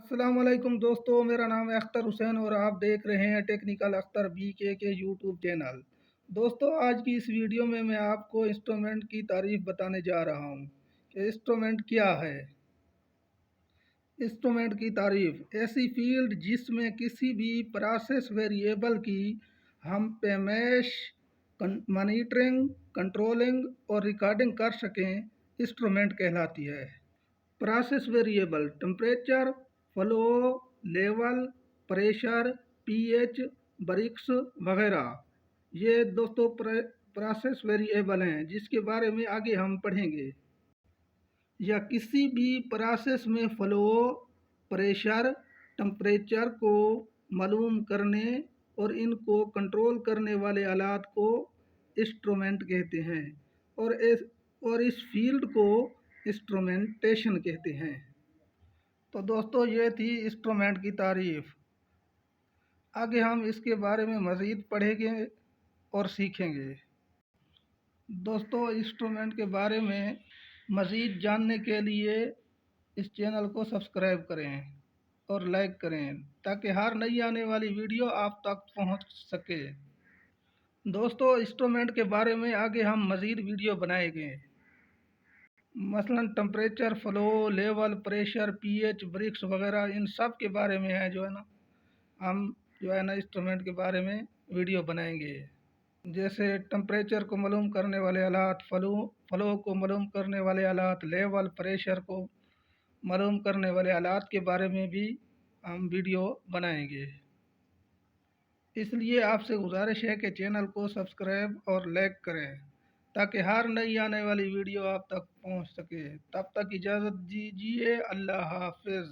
अस्सलाम वालेकुम दोस्तों, मेरा नाम है अख्तर हुसैन और आप देख रहे हैं technical Akhtar BK YouTube channel. दोस्तों, आज की इस वीडियो में मैं आपको इंस्ट्रूमेंट की तारीफ बताने जा रहा हूं कि इंस्ट्रूमेंट क्या है। इंस्ट्रूमेंट की तारीफ ऐसी फील्ड जिसमें किसी भी प्रोसेस वेरिएबल की हम पेमेश मॉनिटरिंग, कंट्रोलिंग और रिकॉर्डिंग कर सकें, इंस्ट्रूमेंट कहलाती है। Process variable temperature, flow, level, pressure, pH, brix वगैरह, ये दोस्तों प्रोसेस वेरिएबल हैं जिसके बारे में आगे हम पढ़ेंगे। या किसी भी प्रोसेस में फ्लो, प्रेशर, टेम्परेचर को मालूम करने और इनको कंट्रोल करने वाले आलात को इंस्ट्रूमेंट कहते हैं और इस फील्ड को इंस्ट्रूमेंटेशन कहते हैं। तो दोस्तों, ये थी इंस्ट्रूमेंट की तारीफ। आगे हम इसके बारे में मज़ीद पढ़ेंगे और सीखेंगे। दोस्तों, इंस्ट्रूमेंट के बारे में मज़ीद जानने के लिए इस चैनल को सब्सक्राइब करें और लाइक करें ताकि हर नई आने वाली वीडियो आप तक पहुंच सके। दोस्तों, इंस्ट्रूमेंट के बारे में आगे हम मज़ीद वीडियो बनाएंगे। मसलन temperature, flow, level, pressure, pH, brix वगैरह, इन सब के बारे में है हम इंस्ट्रूमेंट के बारे में वीडियो बनाएंगे। जैसे टेम्परेचर को मालूम करने वाले आलात, फ्लो को मालूम करने वाले आलात, लेवल, प्रेशर को मालूम करने वाले आलात के बारे में भी हम वीडियो बनाएंगे। इसलिए आपसे गुजारिश है कि चैनल को सब्सक्राइब और लाइक करें ताकि हर नई आने वाली वीडियो आप तक पहुंच सके। तब तक इजाज़त दीजिए। अल्लाह हाफिज़।